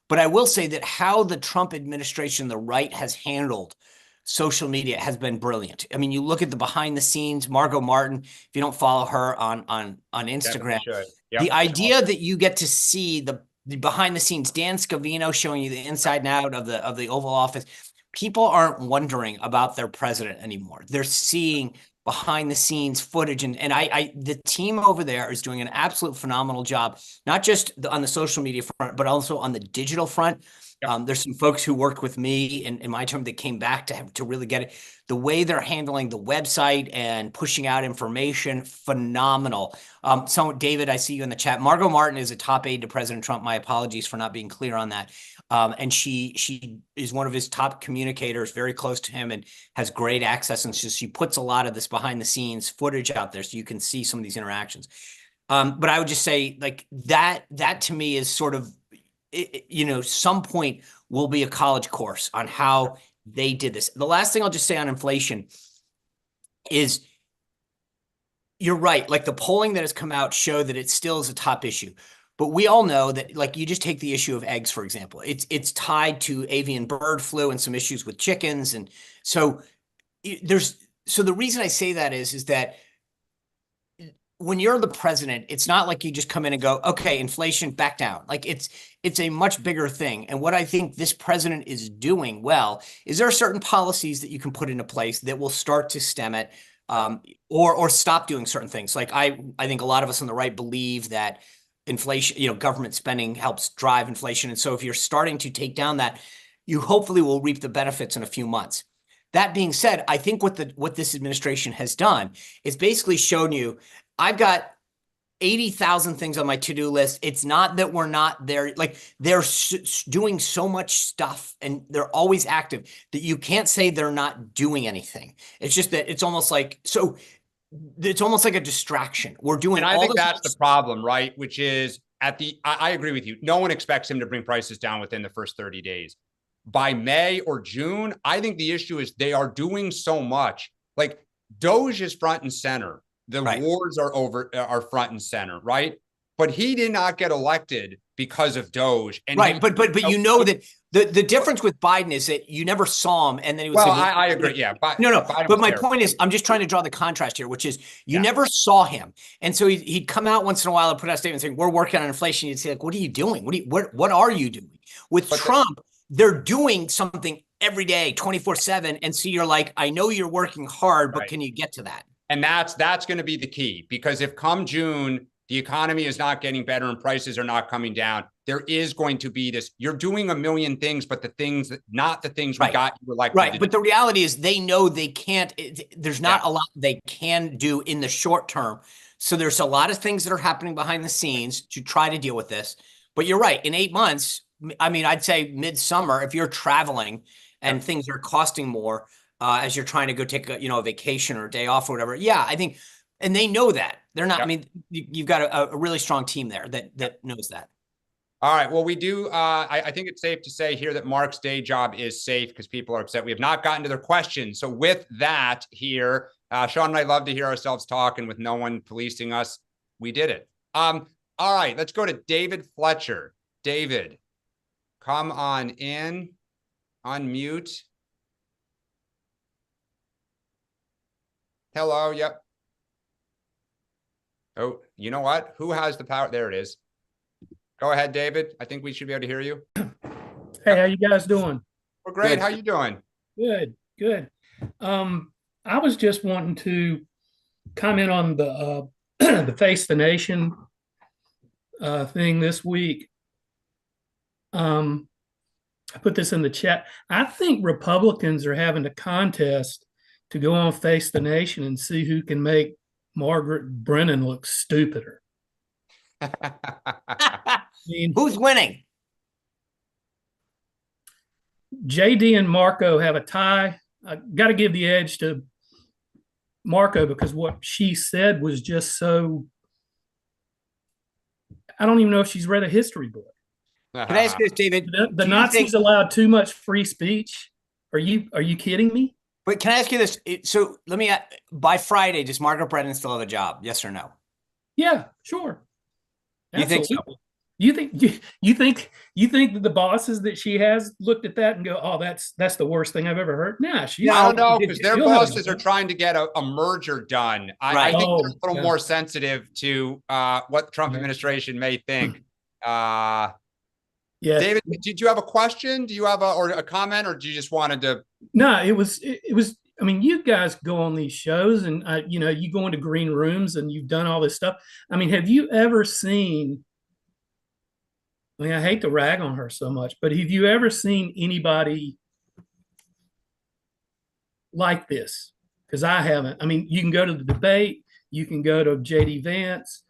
But I will say that how the Trump administration, the right, has handled social media has been brilliant. I mean, you look at the behind the scenes, Margot Martin, if you don't follow her on Instagram, the idea that you get to see the behind the scenes, Dan Scavino showing you the inside and out of the Oval Office. People aren't wondering about their president anymore. They're seeing behind the scenes footage. And the team over there is doing an absolute phenomenal job, not just on the social media front, but also on the digital front. There's some folks who worked with me in my term that came back to really get it. The way they're handling the website and pushing out information, phenomenal. So David, I see you in the chat. Margot Martin is a top aide to President Trump. My apologies for not being clear on that. And she is one of his top communicators, very close to him, and has great access. And she puts a lot of this behind the scenes footage out there so you can see some of these interactions. But I would just say like that to me is sort of, some point will be a college course on how they did this. The last thing I'll just say on inflation is you're right. Like the polling that has come out show that it still is a top issue, but we all know that, like, you just take the issue of eggs, for example, it's tied to avian bird flu and some issues with chickens. And so the reason I say that is that when you're the president, it's not like you just come in and go, okay, inflation back down. Like it's a much bigger thing. And what I think this president is doing well is there are certain policies that you can put into place that will start to stem it, or stop doing certain things. Like I think a lot of us on the right believe that inflation, government spending helps drive inflation. And so if you're starting to take down that, you hopefully will reap the benefits in a few months. That being said, I think what this administration has done is basically shown you, I've got 80,000 things on my to-do list. It's not that we're not there. Like they're doing so much stuff and they're always active that you can't say they're not doing anything. It's just that it's almost like a distraction. We're doing and I think that's the problem, right? Which is I agree with you. No one expects him to bring prices down within the first 30 days. By May or June, I think the issue is they are doing so much. Like Doge is front and center. The wars are front and center, right? But he did not get elected because of Doge. And right, but that the difference with Biden is that you never saw him, and then he was. Well, I agree, yeah. No. But my point is, I'm just trying to draw the contrast here, which is you never saw him, and so he'd come out once in a while and put out a statement saying we're working on inflation. You'd say like, what are you doing? What are you doing with Trump? They're doing something every day, 24/7. And so you're like, I know you're working hard, but can you get to that? And that's going to be the key, because if come June, the economy is not getting better and prices are not coming down, there is going to be this, you're doing a million things, but not the things we got you were like. Right. But the reality is they know they can't, there's not a lot they can do in the short term. So there's a lot of things that are happening behind the scenes to try to deal with this. But you're right. In 8 months, I mean, I'd say midsummer, if you're traveling and things are costing more, as you're trying to go take a vacation or a day off or whatever. Yeah, I think, and they know that. They're not, I mean, you've got a really strong team there that knows that. All right. Well, we do. I think it's safe to say here that Mark's day job is safe because people are upset. We have not gotten to their questions. So with that here, Sean and I love to hear ourselves talk, and with no one policing us, we did it. All right. Let's go to David Fletcher. David, come on in, unmute. Hello. Yep. Oh, you know what? Who has the power? There it is. Go ahead, David. I think we should be able to hear you. Hey, how you guys doing? We're great. Good. How you doing? Good, good. I was just wanting to comment on the the Face the Nation thing this week. I put this in the chat. I think Republicans are having a contest to go on Face the Nation and see who can make Margaret Brennan look stupider. I mean, who's winning? JD and Marco have a tie. I got to give the edge to Marco because what she said was just so. I don't even know if she's read a history book. Can I ask you this, David? The Nazis allowed too much free speech. Are you kidding me? But can I ask you this? So let me. By Friday, does Margaret Brennan still have a job? Yes or no? Yeah, sure. You think so? You think that the bosses that she has looked at that and go, "Oh, that's the worst thing I've ever heard"? Nah, I don't know, because their bosses are trying to get a merger done. I think they're a little more sensitive to what the Trump administration may think. Yeah, David, did you have a question? Do you have a comment, or do you just wanted to? No, it was. I mean, you guys go on these shows, and you go into green rooms, and you've done all this stuff. I mean, have you ever seen? I mean, I hate to rag on her so much, but have you ever seen anybody like this? Because I haven't. I mean, you can go to the debate, you can go to JD Vance,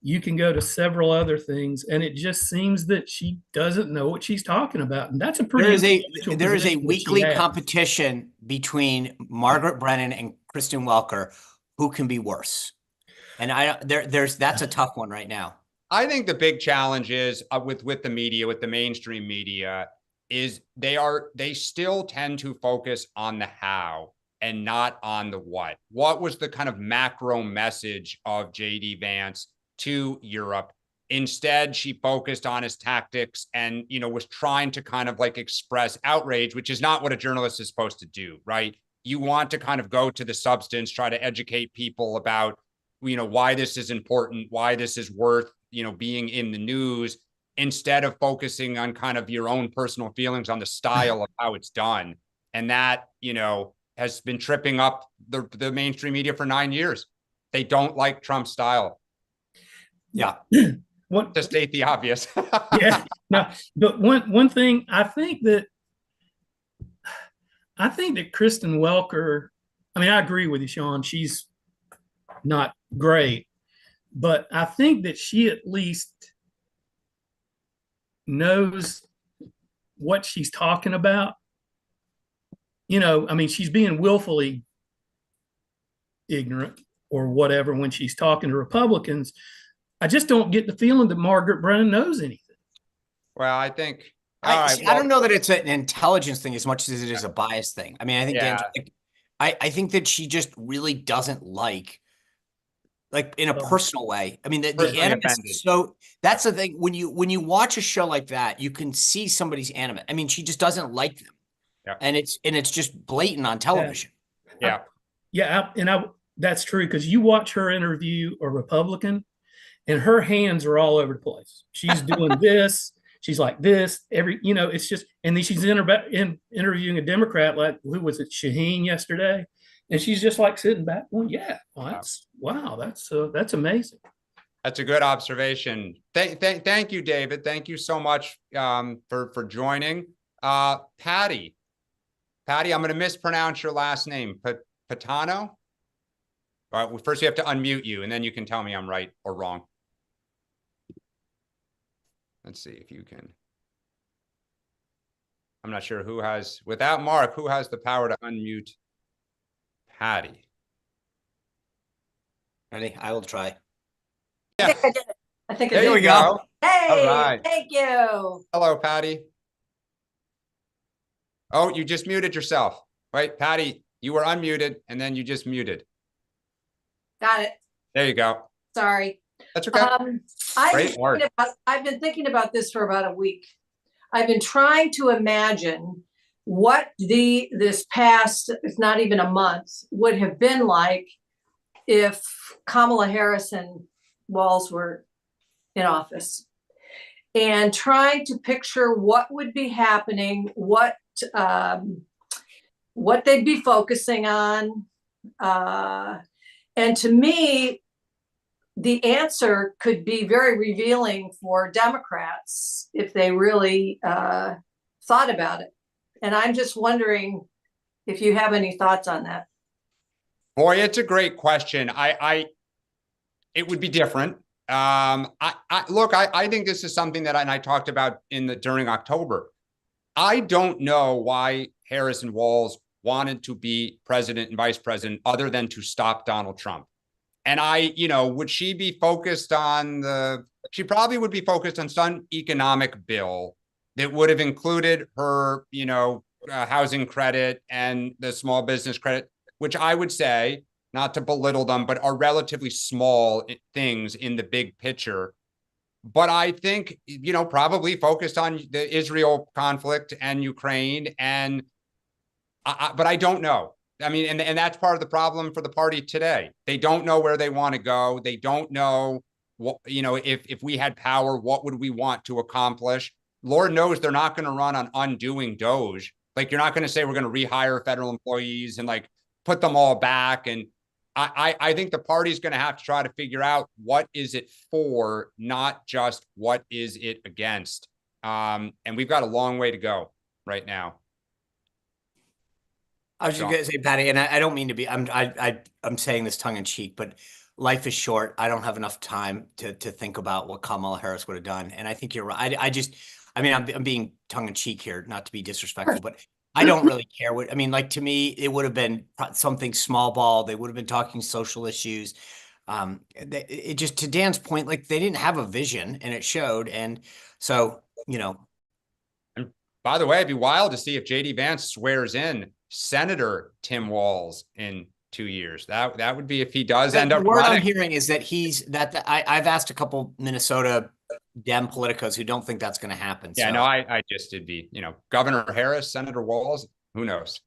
you can go to several other things, and it just seems that she doesn't know what she's talking about, and that's a pretty. There is a weekly competition between Margaret Brennan and Kristen Welker, who can be worse, and that's a tough one right now. I think the big challenge is with the media, with the mainstream media, is they still tend to focus on the how and not on the what. What was the kind of macro message of JD Vance to Europe? Instead, she focused on his tactics and, was trying to kind of like express outrage, which is not what a journalist is supposed to do, right? You want to kind of go to the substance, try to educate people about, why this is important, why this is worth, being in the news, instead of focusing on kind of your own personal feelings on the style of how it's done. And that, has been tripping up the mainstream media for 9 years. They don't like Trump's style. Yeah. To state the obvious. Yeah. No, but one thing, I think that Kristen Welker, I mean, I agree with you, Sean. She's not great. But I think that she at least knows what she's talking about. I mean, she's being willfully ignorant or whatever when she's talking to Republicans. I just don't get the feeling that Margaret Brennan knows anything. Well, I think. I don't know that it's an intelligence thing as much as it is a bias thing. I mean, I think I think that she just really doesn't like in a personal way. I mean, the animus. So that's the thing. When you watch a show like that, you can see somebody's animus. I mean, she just doesn't like them, and it's just blatant on television. That's true, because you watch her interview a Republican, and her hands are all over the place. She's doing this. she's like this it's just, and then she's interviewing a Democrat, like, who was it, Shaheen, yesterday, and she's just like sitting back, well, yeah, well, that's amazing. That's a good observation. Thank you, David. Thank you so much for joining. Patty, I'm going to mispronounce your last name. Patano? All right, well, first we have to unmute you, and then you can tell me I'm right or wrong. Let's see if you can. I'm not sure who has, without Mark, who has the power to unmute Patty? Ready? I will try. Yeah. I think There you go. Hey, all right. Thank you. Hello, Patty. Oh, you just muted yourself. Wait, Patty, you were unmuted, and then you just muted. Got it. There you go. Sorry. That's okay. I've been thinking about this for about a week. I've been trying to imagine what this past, if not even a month, would have been like if Kamala Harris and Walz were in office, and trying to picture what would be happening, what they'd be focusing on. And to me, the answer could be very revealing for Democrats if they really thought about it. And I'm just wondering if you have any thoughts on that. Boy, it's a great question. It would be different. I think this is something that I talked about during October. I don't know why Harris and Walz wanted to be president and vice president other than to stop Donald Trump. And would she be focused on she probably would be focused on some economic bill that would have included her, housing credit and the small business credit, which I would say, not to belittle them, but are relatively small things in the big picture. But I think, probably focused on the Israel conflict and Ukraine. But I don't know. I mean, and that's part of the problem for the party today. They don't know where they want to go. They don't know what, if we had power, what would we want to accomplish? Lord knows they're not going to run on undoing Doge. Like, you're not going to say we're going to rehire federal employees and like put them all back. And I think the party's going to have to try to figure out what is it for, not just what is it against. And we've got a long way to go right now. I was just going to say, Patty, and I don't mean to be, I'm saying this tongue in cheek, but life is short. I don't have enough time to think about what Kamala Harris would have done. And I think you're right. I'm being tongue in cheek here, not to be disrespectful, but I don't really care to me, it would have been something small ball. They would have been talking social issues. It just, to Dan's point, like, they didn't have a vision, and it showed. And so, And by the way, it'd be wild to see if JD Vance swears in Senator Tim Walz in 2 years. That would be if he does end up running. The word running. I'm hearing is that I've asked a couple Minnesota Dem politicos who don't think that's going to happen. Yeah, so. No, I just did be, Governor Harris, Senator Walz, who knows?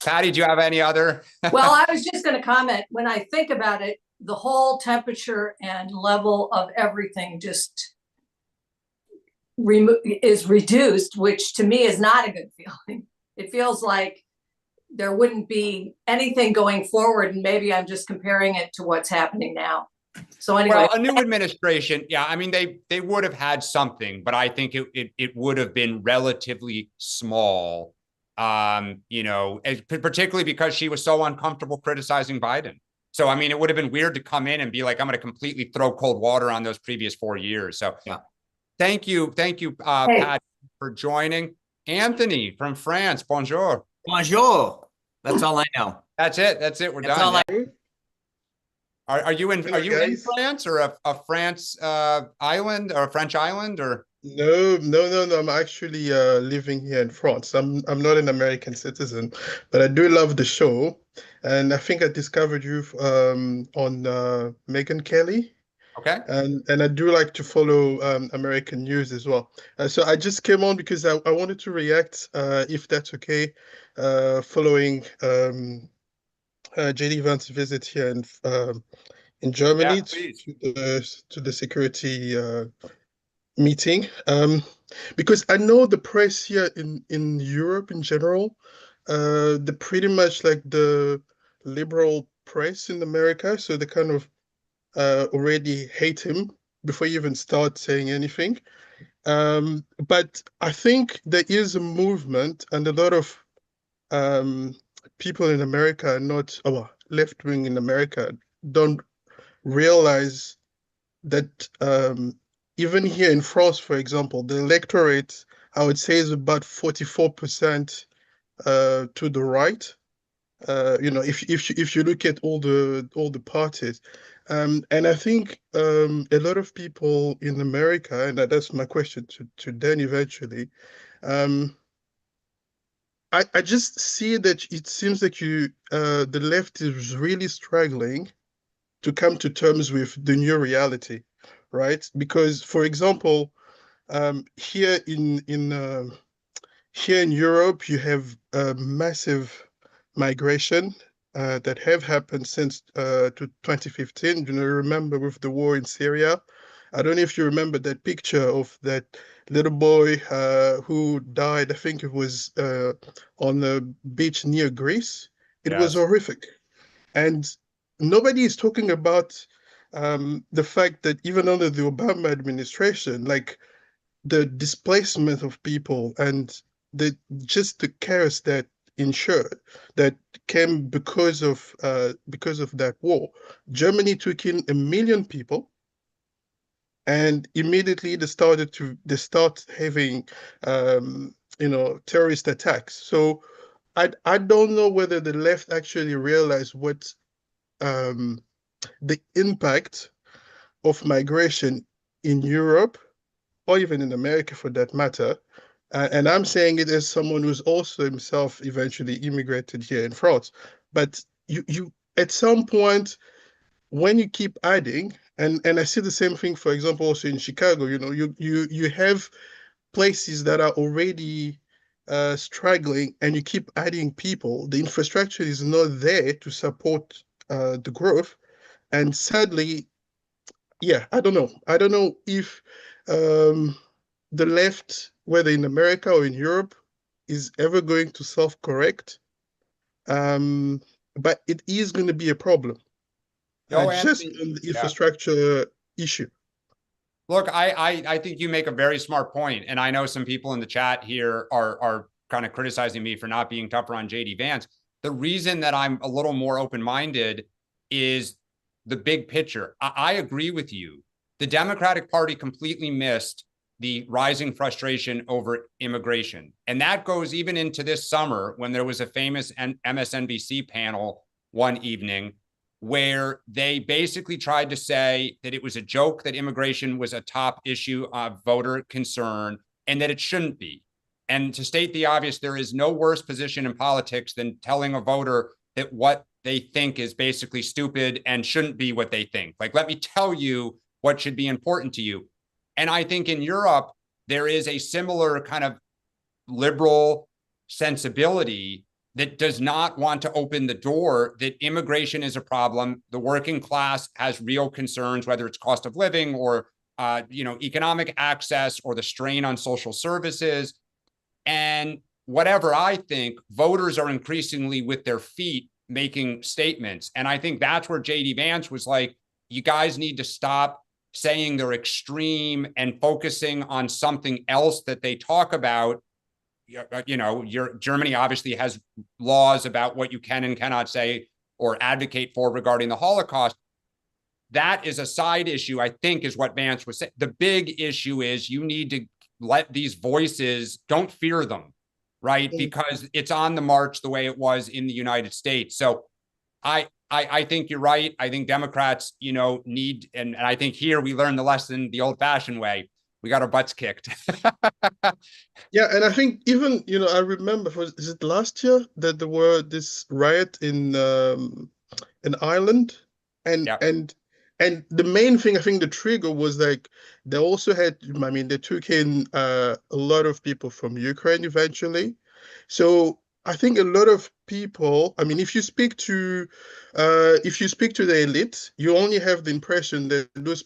Patty, do you have any other? Well, I was just going to comment, when I think about it, the whole temperature and level of everything just is reduced, which to me is not a good feeling. It feels like there wouldn't be anything going forward, and maybe I'm just comparing it to what's happening now. So anyway, well, a new administration, yeah, I mean, they would have had something, but I think it would have been relatively small, particularly because she was so uncomfortable criticizing Biden. So, I mean, it would have been weird to come in and be like, I'm going to completely throw cold water on those previous 4 years. So, yeah. Thank you, Pat, for joining. Anthony from France, bonjour. Bonjour. That's all I know. That's it. We're done. Are you in France or a France island or a French island or? No. I'm actually living here in France. I'm not an American citizen, but I do love the show, and I think I discovered you on Megyn Kelly. Okay. And I do like to follow American news as well. So I just came on because I wanted to react, if that's okay, following JD Vance's visit here in Germany, to the security meeting. Because I know the press here in Europe in general, they're pretty much like the liberal press in America, so they kind of already hate him before you even start saying anything. But I think there is a movement, and a lot of people in America are not, left wing in America don't realize that even here in France, for example, the electorate, I would say, is about 44% to the right. If you look at all the parties, and I think a lot of people in America, and that's my question to Dan eventually. I just see that it seems like the left is really struggling to come to terms with the new reality, right? Because, for example, here in Europe, you have a massive migration that have happened since to 2015. Remember with the war in Syria? I don't know if you remember that picture of that little boy who died. I think it was on a beach near Greece. It was Yes. horrific. And nobody is talking about the fact that even under the Obama administration, like the displacement of people and the chaos that ensured that came because of that war. Germany took in 1 million people, and immediately they start having terrorist attacks. So I don't know whether the left actually realize what the impact of migration in Europe, or even in America for that matter. And I'm saying it as someone who's also himself eventually immigrated here in France. But you at some point, when you keep adding, and I see the same thing, for example, also in Chicago, you have places that are already struggling, and you keep adding people, the infrastructure is not there to support the growth. And sadly, yeah, I don't know. I don't know if the left, whether in America or in Europe, is ever going to self-correct. But it is going to be a problem. Yo, Just Anthony. on the Yeah. infrastructure issue. Look, I think you make a very smart point, and I know some people in the chat here are kind of criticizing me for not being tougher on JD Vance. The reason that I'm a little more open-minded is the big picture. I agree with you. The Democratic Party completely missed the rising frustration over immigration, and that goes even into this summer when there was a famous MSNBC panel one evening where they basically tried to say that it was a joke that immigration was a top issue of voter concern and that it shouldn't be. And to state the obvious, there is no worse position in politics than telling a voter that what they think is basically stupid and shouldn't be what they think. Like, let me tell you what should be important to you. And I think in Europe, there is a similar kind of liberal sensibility that does not want to open the door that immigration is a problem. The working class has real concerns, whether it's cost of living or economic access or the strain on social services. And whatever I think, voters are increasingly with their feet making statements. And I think that's where JD Vance was like, you guys need to stop saying they're extreme and focusing on something else that they talk about. Germany obviously has laws about what you can and cannot say or advocate for regarding the Holocaust. That is a side issue, I think, is what Vance was saying. The big issue is you need to let these voices, don't fear them, right? Because it's on the march the way it was in the United States. So I think you're right. I think Democrats, need, and I think here we learned the lesson the old-fashioned way. We got our butts kicked. Yeah, and I think even, I remember, is it last year that there were this riot in Ireland? And the main thing, I think the trigger was like, they also had, they took in a lot of people from Ukraine eventually. So I think a lot of people, I mean, if you speak to the elite, you only have the impression that those,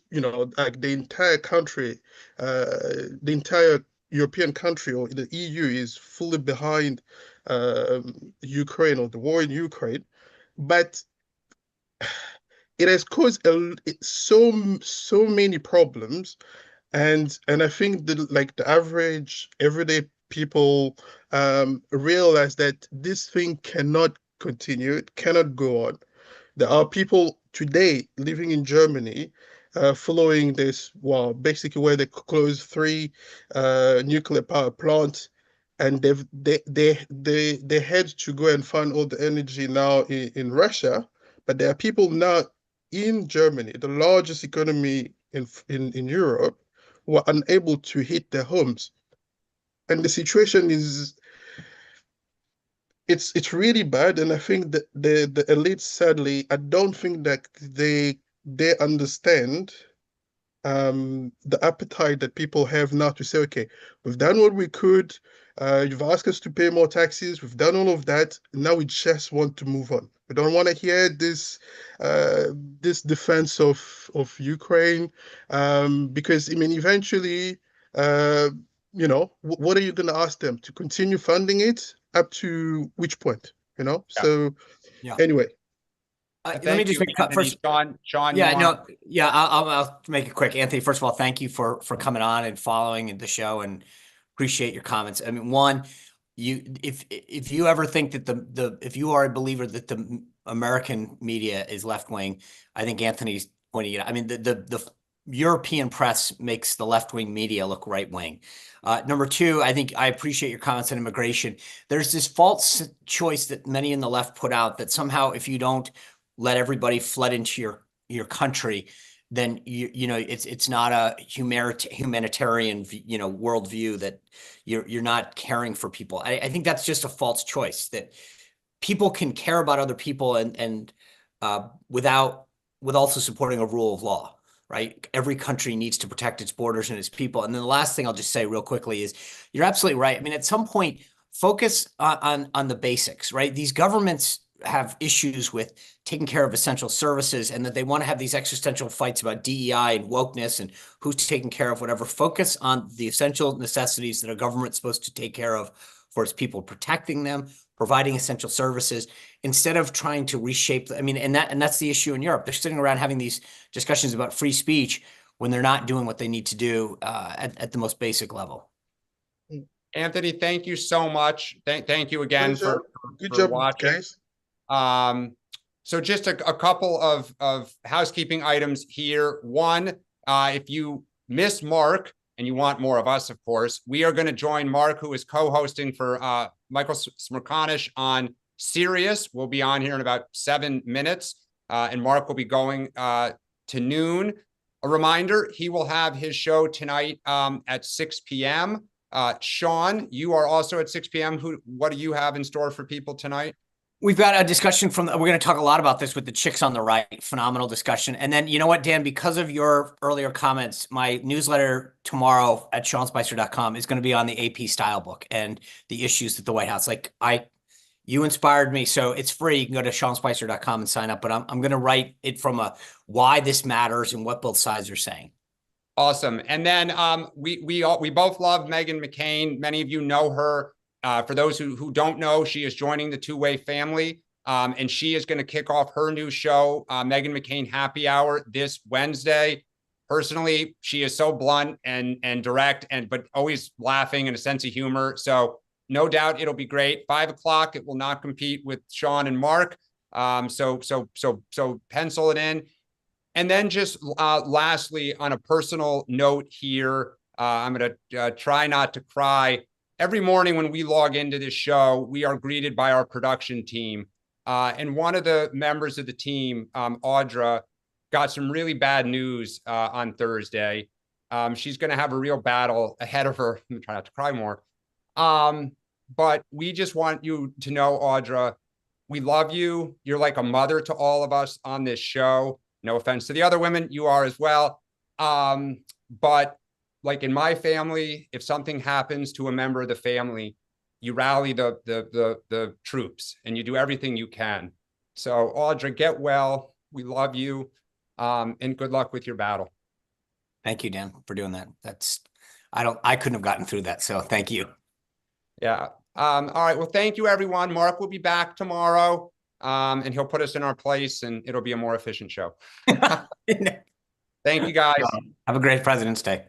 like the entire country, the entire European country or the EU is fully behind Ukraine or the war in Ukraine. But it has caused so many problems, and I think the average everyday people realize that this thing cannot continue, it cannot go on. There are people today living in Germany following this, well, basically where they closed three nuclear power plants, and they had to go and find all the energy now in Russia. But there are people now in Germany, the largest economy in Europe, who are unable to heat their homes. And the situation is, it's really bad. And I think that the elites, sadly, I don't think that they understand the appetite that people have now to say, okay, we've done what we could. You've asked us to pay more taxes. We've done all of that. Now we just want to move on. We don't want to hear this defense of Ukraine, because I mean, eventually, what are you going to ask them to continue funding it up to which point? Yeah. So Yeah. anyway. Let me just make a cut first. Sean, I'll make it quick. Anthony, first of all, thank you for coming on and following the show, and appreciate your comments. I mean, one, if you ever think that if you are a believer that the American media is left wing, I think Anthony's pointing it out. I mean, the European press makes the left wing media look right wing. Number two, I think I appreciate your comments on immigration. There's this false choice that many in the left put out that somehow if you don't let everybody flood into your country, then it's not a humanitarian worldview, that you're not caring for people. I think that's just a false choice, that people can care about other people and with also supporting a rule of law, right? Every country needs to protect its borders and its people. And then the last thing I'll just say real quickly is you're absolutely right. I mean, at some point, focus on the basics, right? These governments have issues with taking care of essential services, and that they want to have these existential fights about DEI and wokeness and who's taking care of whatever. Focus on the essential necessities that a government's supposed to take care of for its people, protecting them, providing essential services, instead of trying to reshape. I mean, and that's the issue in Europe. They're sitting around having these discussions about free speech when they're not doing what they need to do at the most basic level. Anthony, thank you so much. Thank you again for watching. Guys. So just a couple of housekeeping items here. One, if you miss Mark and you want more of us, of course, we are going to join Mark, who is co-hosting for Michael Smerconish on Sirius. We'll be on here in about 7 minutes, and Mark will be going to noon. A reminder, he will have his show tonight at 6 p.m. Sean, you are also at 6 p.m. What do you have in store for people tonight? We've got a discussion we're going to talk a lot about this with the Chicks on the Right. Phenomenal discussion. And then, you know what, Dan, because of your earlier comments, my newsletter tomorrow at SeanSpicer.com is going to be on the AP style book and the issues at the White House. You inspired me, so it's free. You can go to SeanSpicer.com and sign up. But I'm going to write it from why this matters and what both sides are saying. Awesome. And then we both love Meghan McCain. Many of you know her. For those who don't know, she is joining the Two-Way family, and she is going to kick off her new show, Meghan McCain Happy Hour, this Wednesday. Personally, she is so blunt and direct, but always laughing and a sense of humor. So no doubt it'll be great. 5 o'clock. It will not compete with Sean and Mark. So pencil it in. And then just lastly, on a personal note here, I'm going to try not to cry. Every morning when we log into this show, we are greeted by our production team. And one of the members of the team, Audra, got some really bad news on Thursday. She's going to have a real battle ahead of her. I'm trying not to cry more. But we just want you to know, Audra, we love you. You're like a mother to all of us on this show. No offense to the other women, you are as well. But like in my family, if something happens to a member of the family, you rally the troops and you do everything you can. So Audra, get well. We love you. And good luck with your battle. Thank you, Dan, for doing that. I couldn't have gotten through that. So thank you. Yeah. All right. Well, thank you, everyone. Mark will be back tomorrow. And he'll put us in our place and it'll be a more efficient show. Thank you, guys. Have a great President's Day.